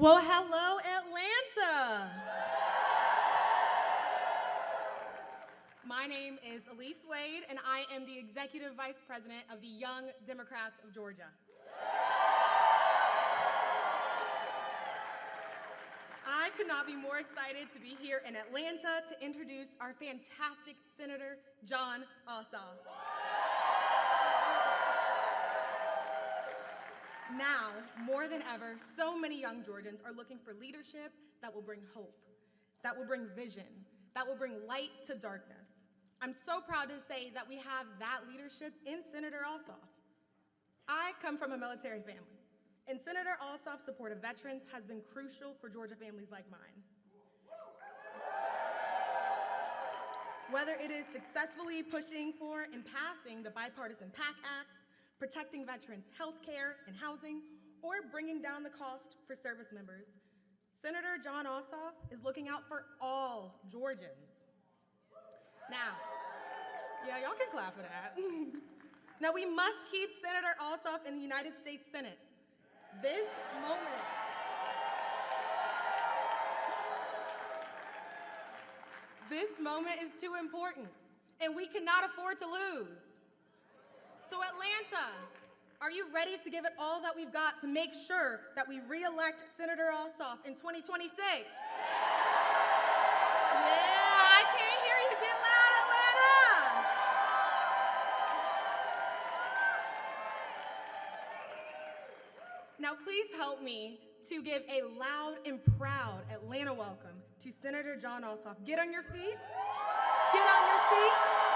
Well, hello, Atlanta. My name is Elise Wade, and I am the Executive Vice President of the Young Democrats of Georgia. I could not be more excited to be here in Atlanta to introduce our fantastic Senator, Jon Ossoff. Now, more than ever, so many young Georgians are looking for leadership that will bring hope, that will bring vision, that will bring light to darkness. I'm so proud to say that we have that leadership in Senator Ossoff. I come from a military family, and Senator Ossoff's support of veterans has been crucial for Georgia families like mine. Whether it is successfully pushing for and passing the Bipartisan PACT Act, protecting veterans' health care and housing, or bringing down the cost for service members, Senator Jon Ossoff is looking out for all Georgians. Now, yeah, y'all can clap for that. Now, we must keep Senator Ossoff in the United States Senate. This moment is too important, and we cannot afford to lose. So Atlanta, are you ready to give it all that we've got to make sure that we re-elect Senator Ossoff in 2026? Yeah, I can't hear you. Get loud, Atlanta! Now please help me to give a loud and proud Atlanta welcome to Senator Jon Ossoff. Get on your feet, get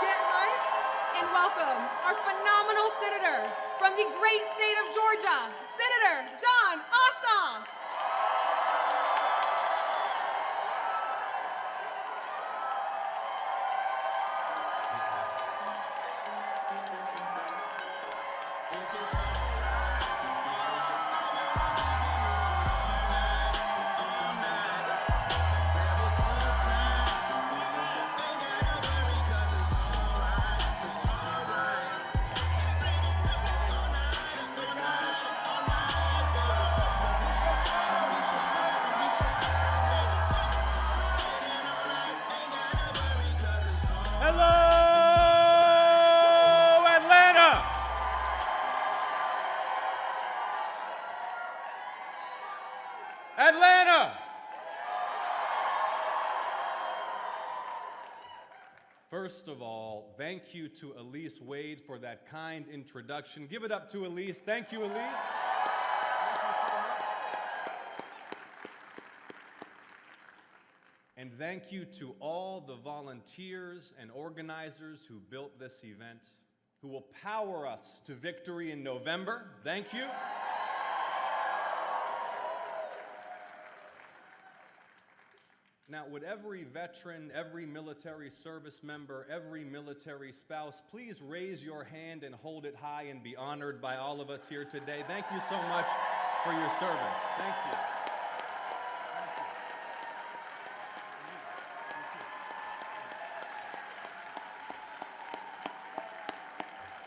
hype, and welcome our phenomenal senator from the great state of Georgia, Senator Jon Ossoff. Atlanta! First of all, thank you to Elise Wade for that kind introduction. Give it up to Elise. Thank you, Elise. Thank you so much. And thank you to all the volunteers and organizers who built this event, who will power us to victory in November. Thank you. Now, would every veteran, every military service member, every military spouse, please raise your hand and hold it high and be honored by all of us here today. Thank you so much for your service. Thank you.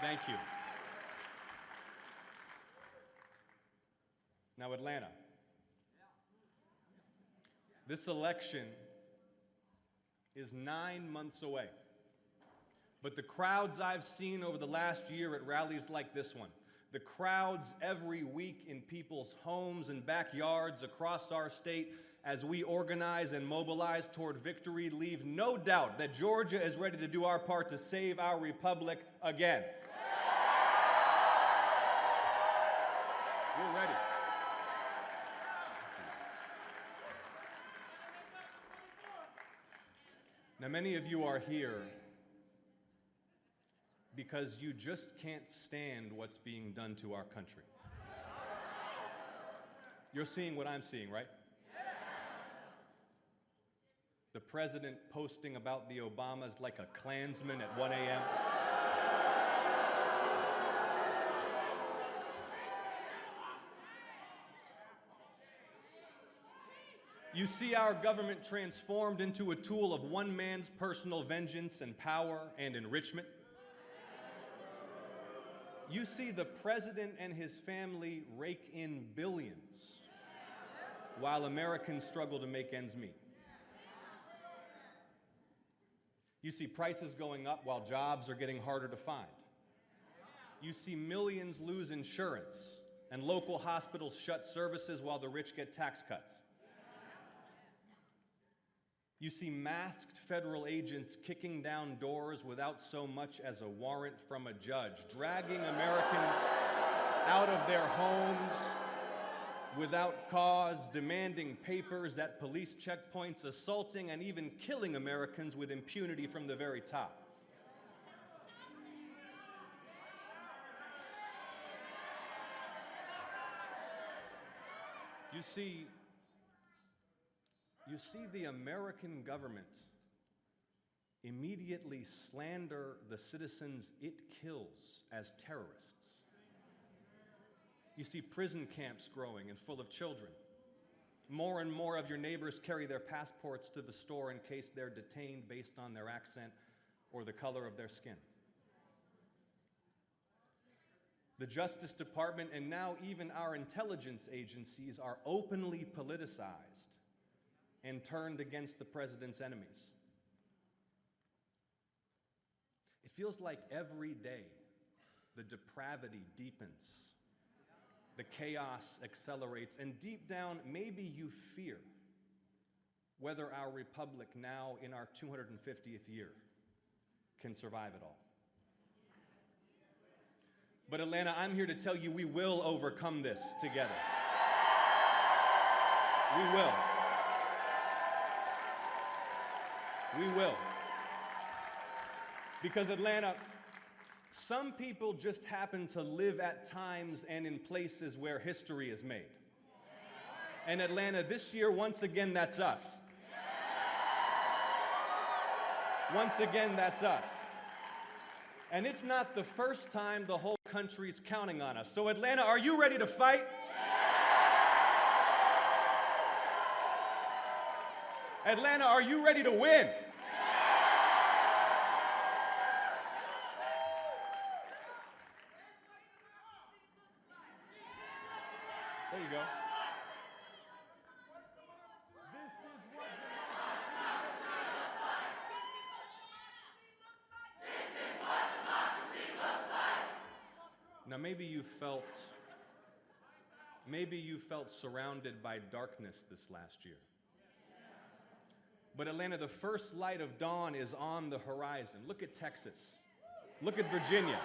Thank you. Now, Atlanta. This election is 9 months away, but the crowds I've seen over the last year at rallies like this one, the crowds every week in people's homes and backyards across our state as we organize and mobilize toward victory leave no doubt that Georgia is ready to do our part to save our republic again. We're ready. Now, many of you are here because you just can't stand what's being done to our country. You're seeing what I'm seeing, right? The president posting about the Obamas like a Klansman at 1 a.m. You see our government transformed into a tool of one man's personal vengeance and power and enrichment. You see the president and his family rake in billions while Americans struggle to make ends meet. You see prices going up while jobs are getting harder to find. You see millions lose insurance and local hospitals shut services while the rich get tax cuts. You see masked federal agents kicking down doors without so much as a warrant from a judge, dragging Americans out of their homes without cause, demanding papers at police checkpoints, assaulting and even killing Americans with impunity from the very top. You see the American government immediately slander the citizens it kills as terrorists. You see prison camps growing and full of children. More and more of your neighbors carry their passports to the store in case they're detained based on their accent or the color of their skin. The Justice Department and now even our intelligence agencies are openly politicized and turned against the president's enemies. It feels like every day the depravity deepens, the chaos accelerates, and deep down, maybe you fear whether our republic now in our 250th year can survive it all. But Atlanta, I'm here to tell you we will overcome this together. We will. We will. Because Atlanta, some people just happen to live at times and in places where history is made. And Atlanta, this year, once again, that's us. Once again, that's us. And it's not the first time the whole country's counting on us. So Atlanta, are you ready to fight? Atlanta, are you ready to win? There you go. Now maybe you felt surrounded by darkness this last year. But Atlanta, the first light of dawn is on the horizon. Look at Texas. Look at Virginia.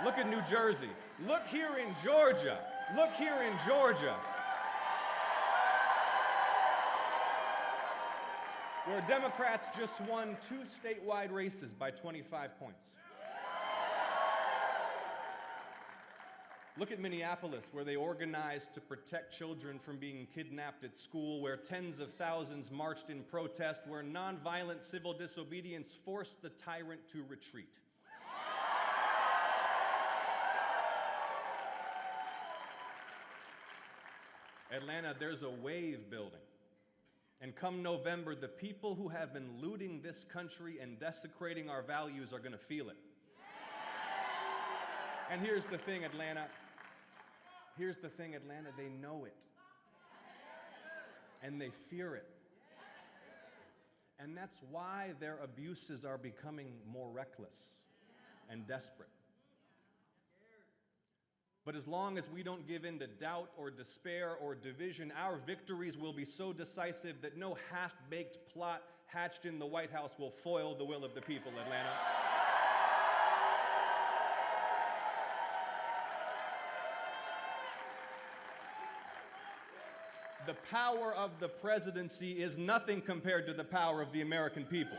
Look at New Jersey. Look here in Georgia. Look here in Georgia, where Democrats just won 2 statewide races by 25 points. Look at Minneapolis, where they organized to protect children from being kidnapped at school, where tens of thousands marched in protest, where nonviolent civil disobedience forced the tyrant to retreat. Atlanta, there's a wave building. And come November, the people who have been looting this country and desecrating our values are going to feel it. And here's the thing, Atlanta. Here's the thing, Atlanta. They know it. And they fear it. And that's why their abuses are becoming more reckless and desperate. But as long as we don't give in to doubt or despair or division, our victories will be so decisive that no half-baked plot hatched in the White House will foil the will of the people, Atlanta. The power of the presidency is nothing compared to the power of the American people.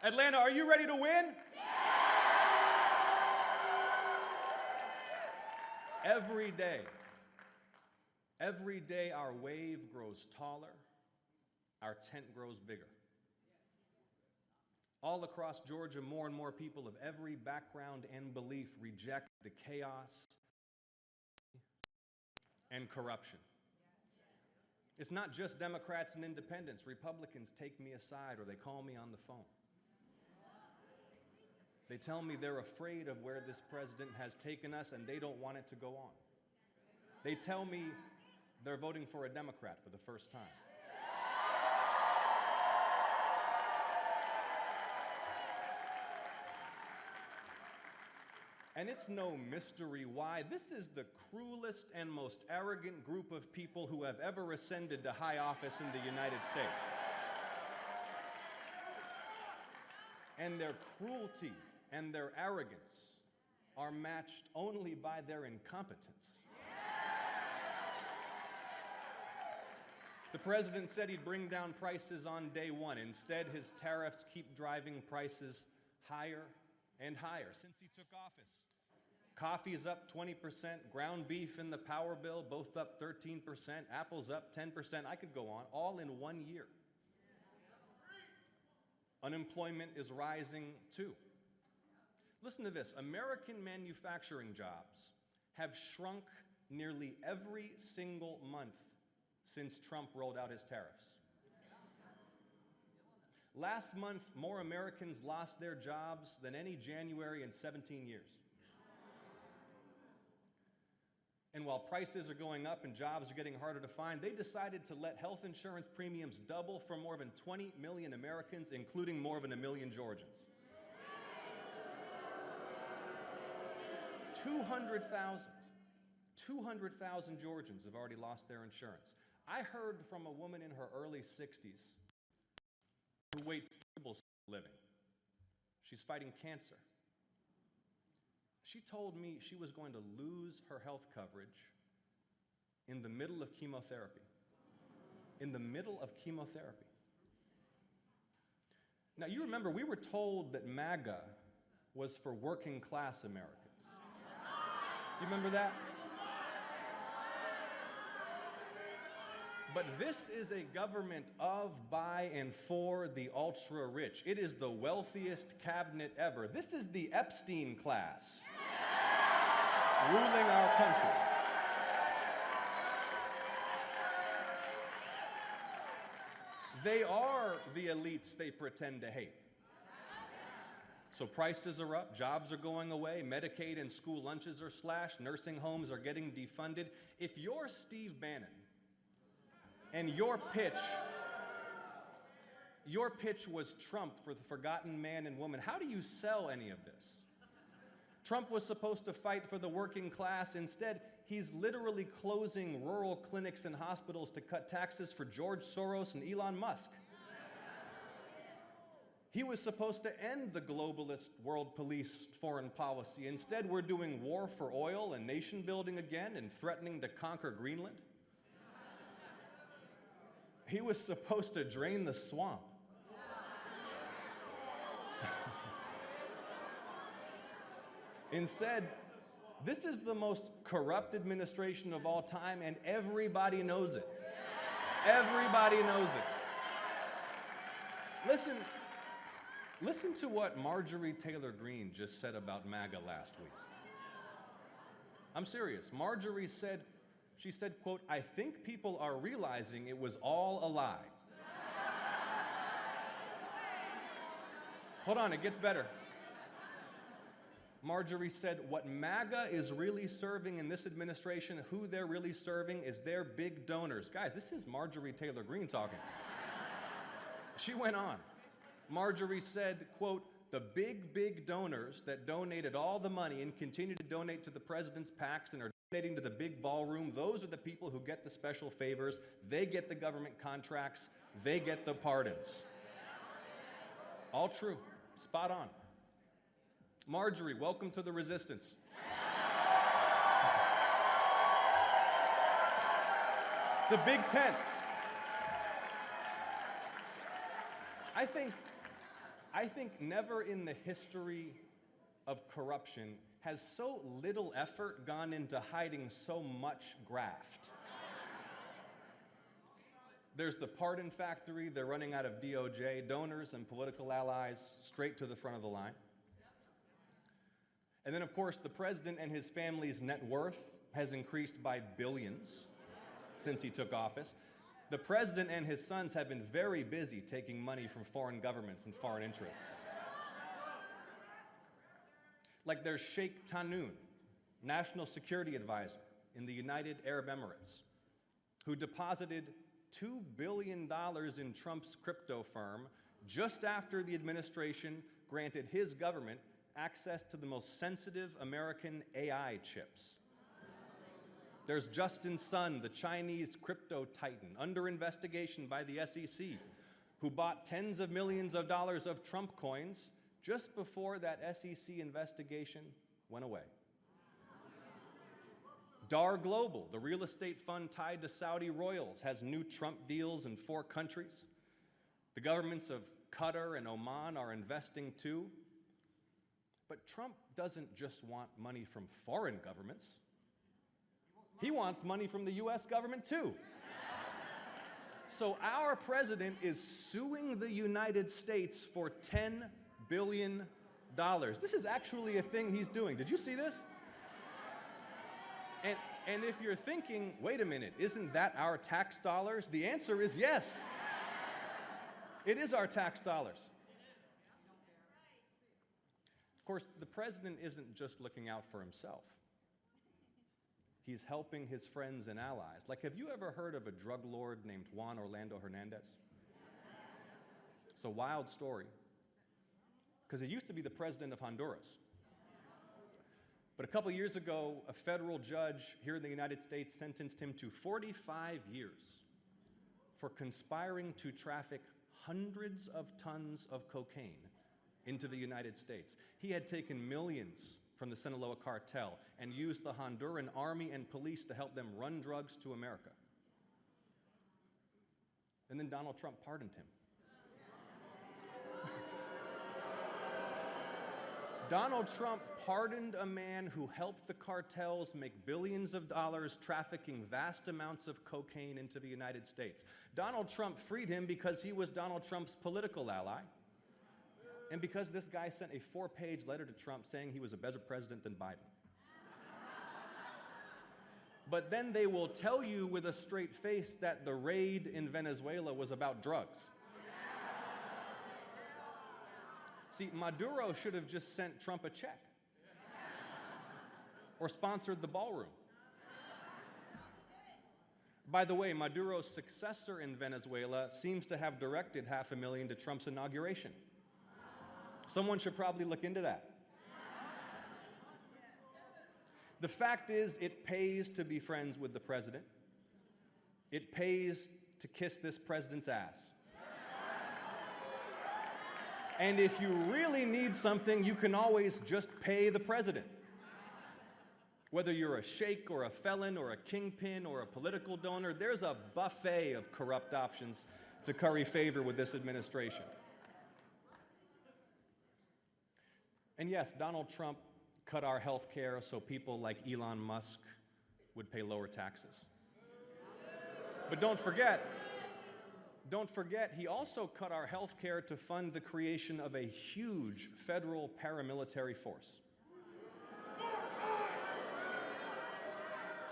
Atlanta, are you ready to win? Every day our wave grows taller, our tent grows bigger. All across Georgia, more and more people of every background and belief reject the chaos and corruption. It's not just Democrats and independents. Republicans take me aside or they call me on the phone. They tell me they're afraid of where this president has taken us and they don't want it to go on. They tell me they're voting for a Democrat for the first time. And it's no mystery why. This is the cruelest and most arrogant group of people who have ever ascended to high office in the United States. And their cruelty and their arrogance are matched only by their incompetence. The president said he'd bring down prices on day one. Instead, his tariffs keep driving prices higher and higher since he took office. Coffee is up 20%, ground beef in the power bill, both up 13%, apples up 10%. I could go on, all in 1 year. Unemployment is rising too. Listen to this, American manufacturing jobs have shrunk nearly every single month since Trump rolled out his tariffs. Last month, more Americans lost their jobs than any January in 17 years. And while prices are going up and jobs are getting harder to find, they decided to let health insurance premiums double for more than 20 million Americans, including more than 1 million Georgians. 200,000 Georgians have already lost their insurance. I heard from a woman in her early 60s who waits tables for a living. She's fighting cancer. She told me she was going to lose her health coverage in the middle of chemotherapy. In the middle of chemotherapy. Now, you remember, we were told that MAGA was for working class Americans. You remember that? But this is a government of, by, and for the ultra-rich. It is the wealthiest cabinet ever. This is the Epstein class ruling our country. They are the elites they pretend to hate. So prices are up, jobs are going away, Medicaid and school lunches are slashed, nursing homes are getting defunded. If you're Steve Bannon, and your pitch was Trump for the forgotten man and woman, how do you sell any of this? Trump was supposed to fight for the working class. Instead, he's literally closing rural clinics and hospitals to cut taxes for George Soros and Elon Musk. He was supposed to end the globalist world police foreign policy. Instead, we're doing war for oil and nation building again and threatening to conquer Greenland. He was supposed to drain the swamp. Instead, this is the most corrupt administration of all time, and everybody knows it. Everybody knows it. Listen to what Marjorie Taylor Greene just said about MAGA last week. I'm serious. Marjorie said, she said, quote, "I think people are realizing it was all a lie." Hold on, it gets better. Marjorie said, what MAGA is really serving in this administration, who they're really serving is their big donors. Guys, this is Marjorie Taylor Greene talking. She went on. Marjorie said, quote, "The big donors that donated all the money and continue to donate to the president's PACs and are donating to the big ballroom, those are the people who get the special favors. They get the government contracts. They get the pardons." All true. Spot on. Marjorie, welcome to the resistance. It's a big tent. I think never in the history of corruption has so little effort gone into hiding so much graft. There's the pardon factory. They're running out of DOJ, donors and political allies straight to the front of the line. And then, of course, the president and his family's net worth has increased by billions since he took office. The president and his sons have been very busy taking money from foreign governments and foreign interests. Like there's Sheikh Tanoon, National Security Advisor in the United Arab Emirates, who deposited $2 billion in Trump's crypto firm just after the administration granted his government access to the most sensitive American AI chips. There's Justin Sun, the Chinese crypto titan, under investigation by the SEC, who bought tens of millions of dollars of Trump coins just before that SEC investigation went away. Dar Global, the real estate fund tied to Saudi royals, has new Trump deals in 4 countries. The governments of Qatar and Oman are investing too. But Trump doesn't just want money from foreign governments. He wants money from the US government too. So our president is suing the United States for $10 billion. This is actually a thing he's doing. Did you see this? And if you're thinking, wait a minute, isn't that our tax dollars? The answer is yes. It is our tax dollars. Of course, the president isn't just looking out for himself. He's helping his friends and allies. Like, have you ever heard of a drug lord named Juan Orlando Hernandez? It's a wild story, because he used to be the president of Honduras. But a couple years ago, a federal judge here in the United States sentenced him to 45 years for conspiring to traffic hundreds of tons of cocaine into the United States. He had taken millions from the Sinaloa cartel and used the Honduran army and police to help them run drugs to America. And then Donald Trump pardoned him. Donald Trump pardoned a man who helped the cartels make billions of dollars trafficking vast amounts of cocaine into the United States. Donald Trump freed him because he was Donald Trump's political ally, and because this guy sent a 4-page letter to Trump saying he was a better president than Biden. But then they will tell you with a straight face that the raid in Venezuela was about drugs. See, Maduro should have just sent Trump a check or sponsored the ballroom. By the way, Maduro's successor in Venezuela seems to have directed $500,000 to Trump's inauguration. Someone should probably look into that. The fact is, it pays to be friends with the president. It pays to kiss this president's ass. And if you really need something, you can always just pay the president. Whether you're a sheikh or a felon or a kingpin or a political donor, there's a buffet of corrupt options to curry favor with this administration. And yes, Donald Trump cut our health care so people like Elon Musk would pay lower taxes. But don't forget, he also cut our health care to fund the creation of a huge federal paramilitary force.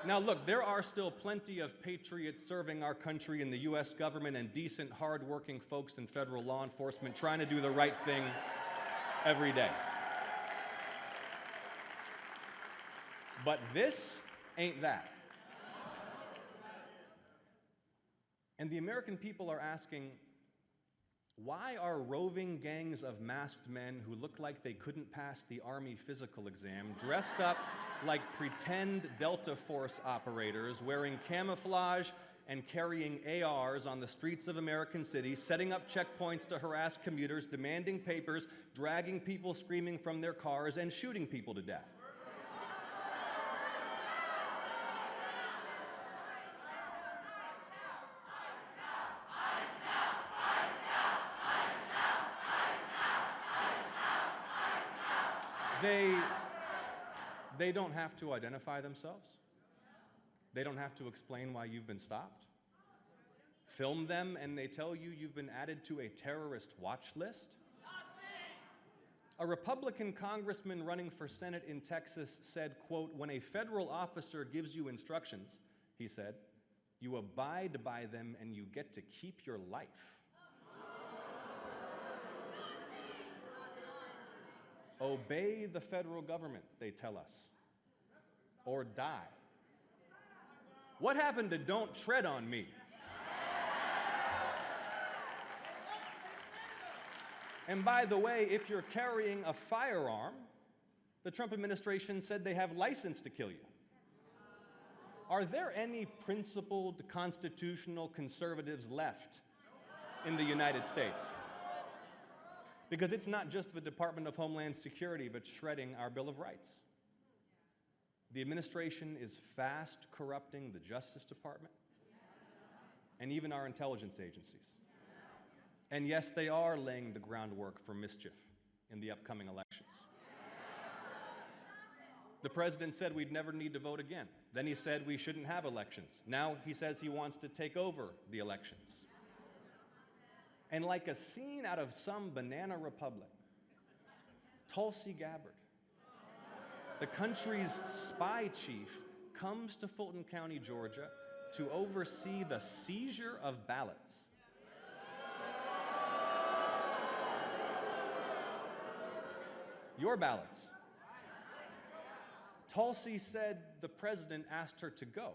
Now look, there are still plenty of patriots serving our country in the US government and decent, hard-working folks in federal law enforcement trying to do the right thing every day. But this ain't that. And the American people are asking, why are roving gangs of masked men who look like they couldn't pass the Army physical exam dressed up like pretend Delta Force operators, wearing camouflage and carrying ARs on the streets of American cities, setting up checkpoints to harass commuters, demanding papers, dragging people screaming from their cars, and shooting people to death? They don't have to identify themselves. They don't have to explain why you've been stopped. Film them and they tell you you've been added to a terrorist watch list. A Republican congressman running for Senate in Texas said, quote, "When a federal officer gives you instructions," he said, "you abide by them and you get to keep your life." Obey the federal government, they tell us, or die. What happened to don't tread on me? And by the way, if you're carrying a firearm, the Trump administration said they have license to kill you. Are there any principled constitutional conservatives left in the United States? Because it's not just the Department of Homeland Security, but shredding our Bill of Rights. The administration is fast corrupting the Justice Department and even our intelligence agencies. And yes, they are laying the groundwork for mischief in the upcoming elections. The president said we'd never need to vote again. Then he said we shouldn't have elections. Now he says he wants to take over the elections. And like a scene out of some banana republic, Tulsi Gabbard, the country's spy chief, comes to Fulton County, Georgia, to oversee the seizure of ballots. Your ballots. Tulsi said the president asked her to go,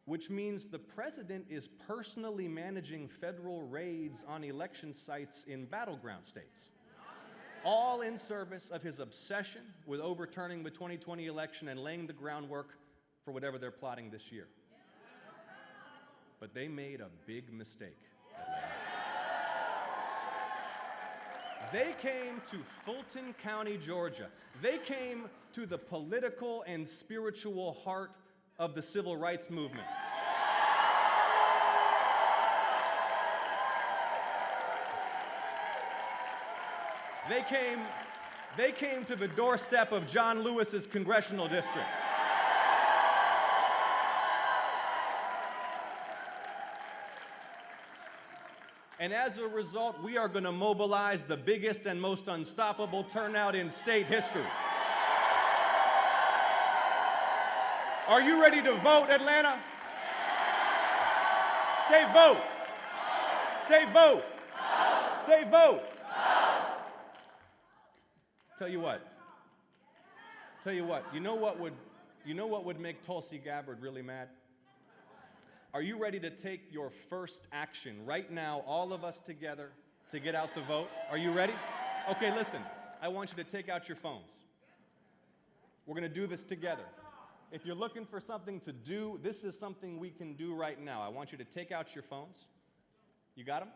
which means the president is personally managing federal raids on election sites in battleground states, all in service of his obsession with overturning the 2020 election and laying the groundwork for whatever they're plotting this year. But they made a big mistake. They came to Fulton County, Georgia. They came to the political and spiritual heart of the civil rights movement. They came to the doorstep of John Lewis's congressional district. And as a result, we are going to mobilize the biggest and most unstoppable turnout in state history. Are you ready to vote, Atlanta? Say vote. Say vote. Say vote. Tell you what. You know what would make Tulsi Gabbard really mad? Are you ready to take your first action right now, all of us together, to get out the vote? Are you ready? Okay, listen. I want you to take out your phones. We're going to do this together. If you're looking for something to do, this is something we can do right now. I want you to take out your phones. You got them?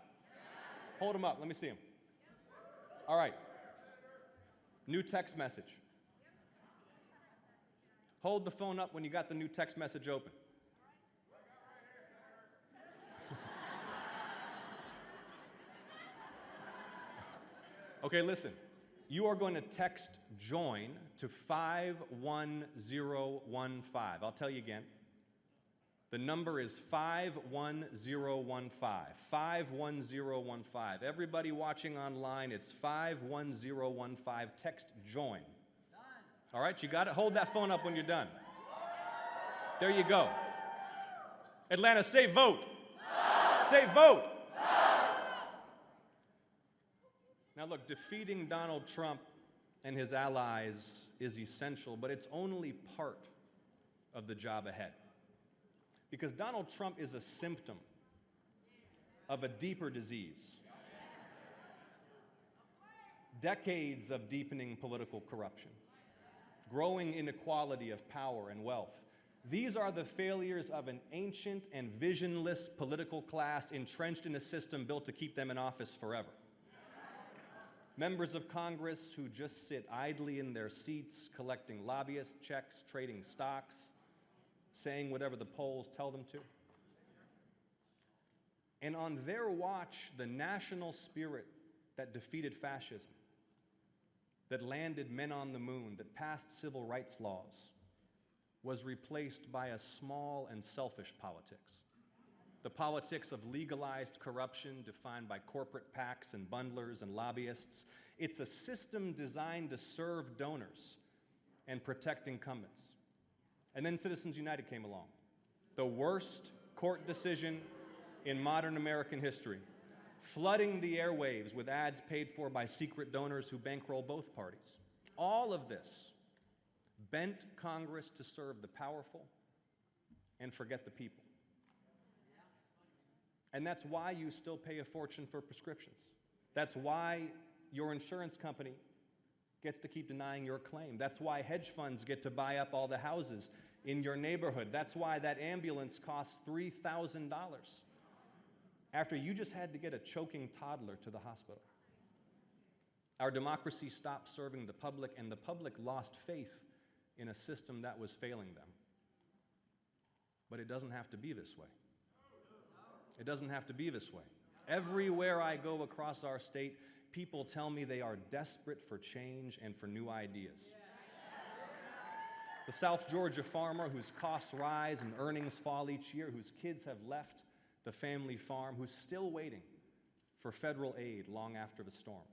Hold them up. Let me see them. All right. New text message. Hold the phone up when you got the new text message open. Okay, listen. You are going to text JOIN to 51015. I'll tell you again. The number is 51015. 51015. Everybody watching online, it's 51015. Text JOIN. All right, you got it? Hold that phone up when you're done. There you go. Atlanta, say vote. Say vote. Now look, defeating Donald Trump and his allies is essential, but it's only part of the job ahead. Because Donald Trump is a symptom of a deeper disease. Decades of deepening political corruption, growing inequality of power and wealth. These are the failures of an ancient and visionless political class entrenched in a system built to keep them in office forever. Members of Congress who just sit idly in their seats, collecting lobbyist checks, trading stocks, saying whatever the polls tell them to. And on their watch, the national spirit that defeated fascism, that landed men on the moon, that passed civil rights laws, was replaced by a small and selfish politics. The politics of legalized corruption defined by corporate PACs and bundlers and lobbyists. It's a system designed to serve donors and protect incumbents. And then Citizens United came along. The worst court decision in modern American history. flooding the airwaves with ads paid for by secret donors who bankroll both parties. All of this bent Congress to serve the powerful and forget the people. And that's why you still pay a fortune for prescriptions. That's why your insurance company gets to keep denying your claim. That's why hedge funds get to buy up all the houses in your neighborhood. That's why that ambulance costs $3,000 after you just had to get a choking toddler to the hospital. Our democracy stopped serving the public, and the public lost faith in a system that was failing them. But it doesn't have to be this way. It doesn't have to be this way. Everywhere I go across our state, people tell me they are desperate for change and for new ideas. The South Georgia farmer whose costs rise and earnings fall each year, whose kids have left the family farm, who's still waiting for federal aid long after the storm.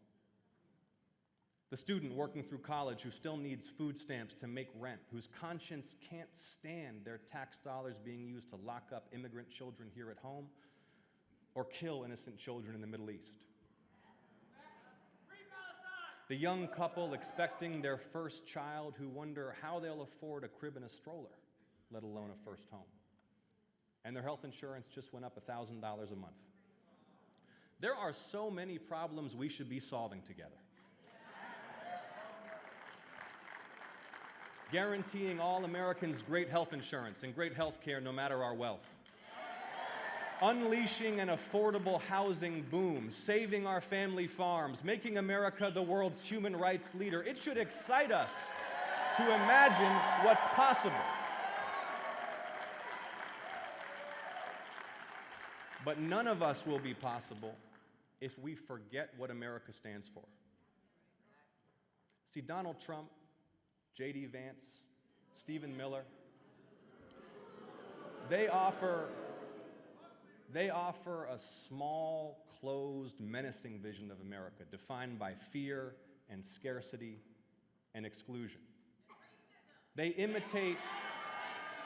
The student working through college who still needs food stamps to make rent, whose conscience can't stand their tax dollars being used to lock up immigrant children here at home or kill innocent children in the Middle East. The young couple expecting their first child who wonder how they'll afford a crib and a stroller, let alone a first home. And their health insurance just went up $1,000 a month. There are so many problems we should be solving together. Guaranteeing all Americans great health insurance and great health care no matter our wealth. Unleashing an affordable housing boom, saving our family farms, making America the world's human rights leader. It should excite us to imagine what's possible. But none of us will be possible if we forget what America stands for. See, Donald Trump, J.D. Vance, Stephen Miller, they offer a small, closed, menacing vision of America defined by fear and scarcity and exclusion. They imitate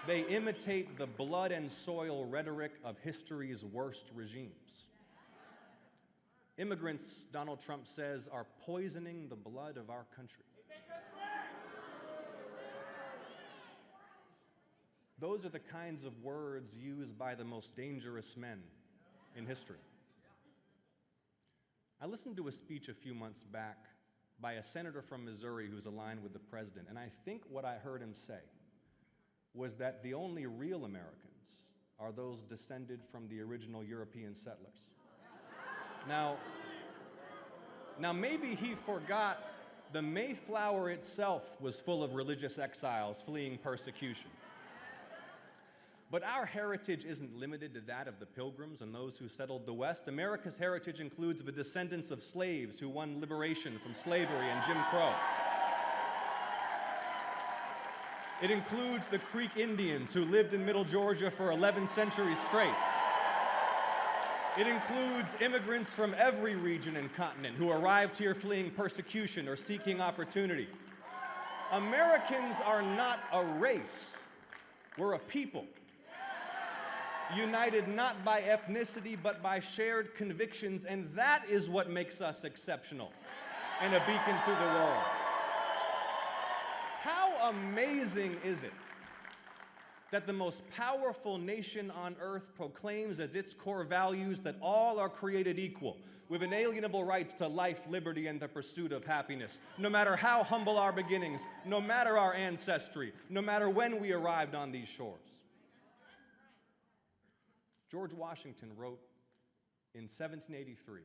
the blood and soil rhetoric of history's worst regimes. Immigrants, Donald Trump says, are poisoning the blood of our country. Those are the kinds of words used by the most dangerous men in history. I listened to a speech a few months back by a senator from Missouri who's aligned with the president, and I think what I heard him say was that the only real Americans are those descended from the original European settlers. Now maybe he forgot the Mayflower itself was full of religious exiles fleeing persecution. But our heritage isn't limited to that of the Pilgrims and those who settled the West. America's heritage includes the descendants of slaves who won liberation from slavery and Jim Crow. It includes the Creek Indians who lived in Middle Georgia for 11 centuries straight. It includes immigrants from every region and continent who arrived here fleeing persecution or seeking opportunity. Americans are not a race. We're a people. United not by ethnicity, but by shared convictions, and that is what makes us exceptional and a beacon to the world. How amazing is it that the most powerful nation on earth proclaims as its core values that all are created equal, with inalienable rights to life, liberty, and the pursuit of happiness, no matter how humble our beginnings, no matter our ancestry, no matter when we arrived on these shores. George Washington wrote in 1783,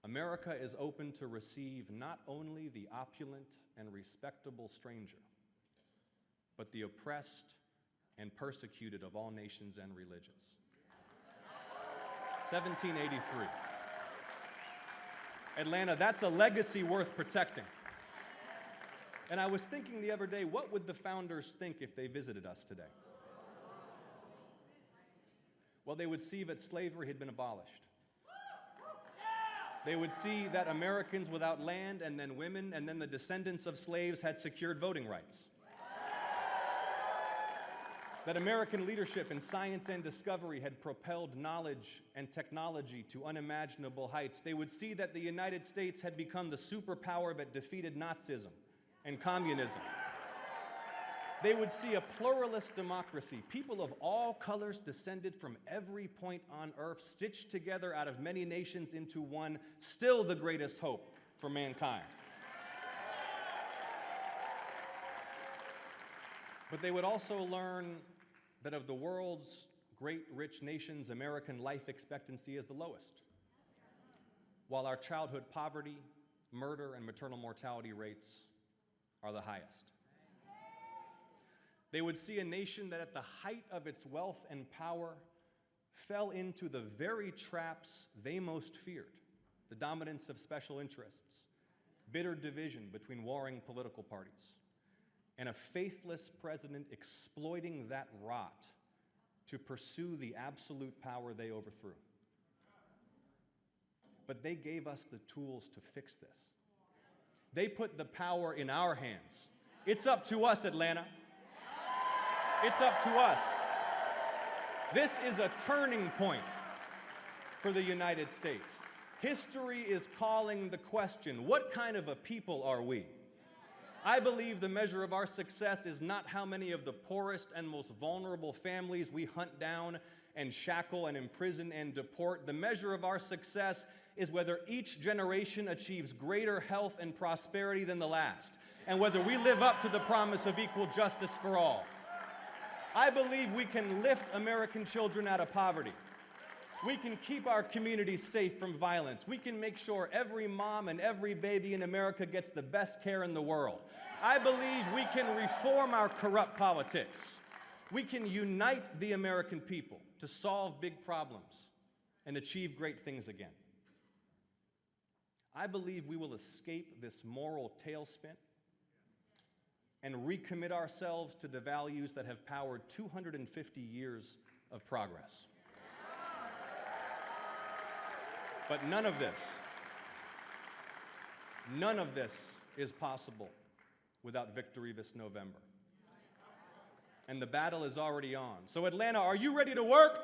"America is open to receive not only the opulent and respectable stranger, but the oppressed and persecuted of all nations and religions." 1783. Atlanta, that's a legacy worth protecting. And I was thinking the other day, what would the founders think if they visited us today? Well, they would see that slavery had been abolished. They would see that Americans without land, and then women, and then the descendants of slaves had secured voting rights. that American leadership in science and discovery had propelled knowledge and technology to unimaginable heights. They would see that the United States had become the superpower that defeated Nazism and communism. They would see a pluralist democracy, people of all colors descended from every point on earth, stitched together out of many nations into one, still the greatest hope for mankind. But they would also learn that of the world's great rich nations, American life expectancy is the lowest, while our childhood poverty, murder, and maternal mortality rates are the highest. They would see a nation that at the height of its wealth and power fell into the very traps they most feared, the dominance of special interests, bitter division between warring political parties, and a faithless president exploiting that rot to pursue the absolute power they overthrew. But they gave us the tools to fix this. They put the power in our hands. It's up to us, Atlanta. It's up to us. This is a turning point for the United States. History is calling the question, what kind of a people are we? I believe the measure of our success is not how many of the poorest and most vulnerable families we hunt down and shackle and imprison and deport. The measure of our success is whether each generation achieves greater health and prosperity than the last, and whether we live up to the promise of equal justice for all. I believe we can lift American children out of poverty. We can keep our communities safe from violence. We can make sure every mom and every baby in America gets the best care in the world. I believe we can reform our corrupt politics. We can unite the American people to solve big problems and achieve great things again. I believe we will escape this moral tailspin and recommit ourselves to the values that have powered 250 years of progress. But none of this is possible without victory this November. And the battle is already on. So Atlanta, are you ready to work?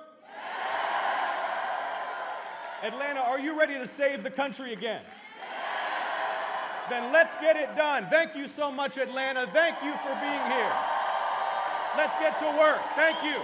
Atlanta, are you ready to save the country again? Then let's get it done. Thank you so much, Atlanta. Thank you for being here. Let's get to work. Thank you.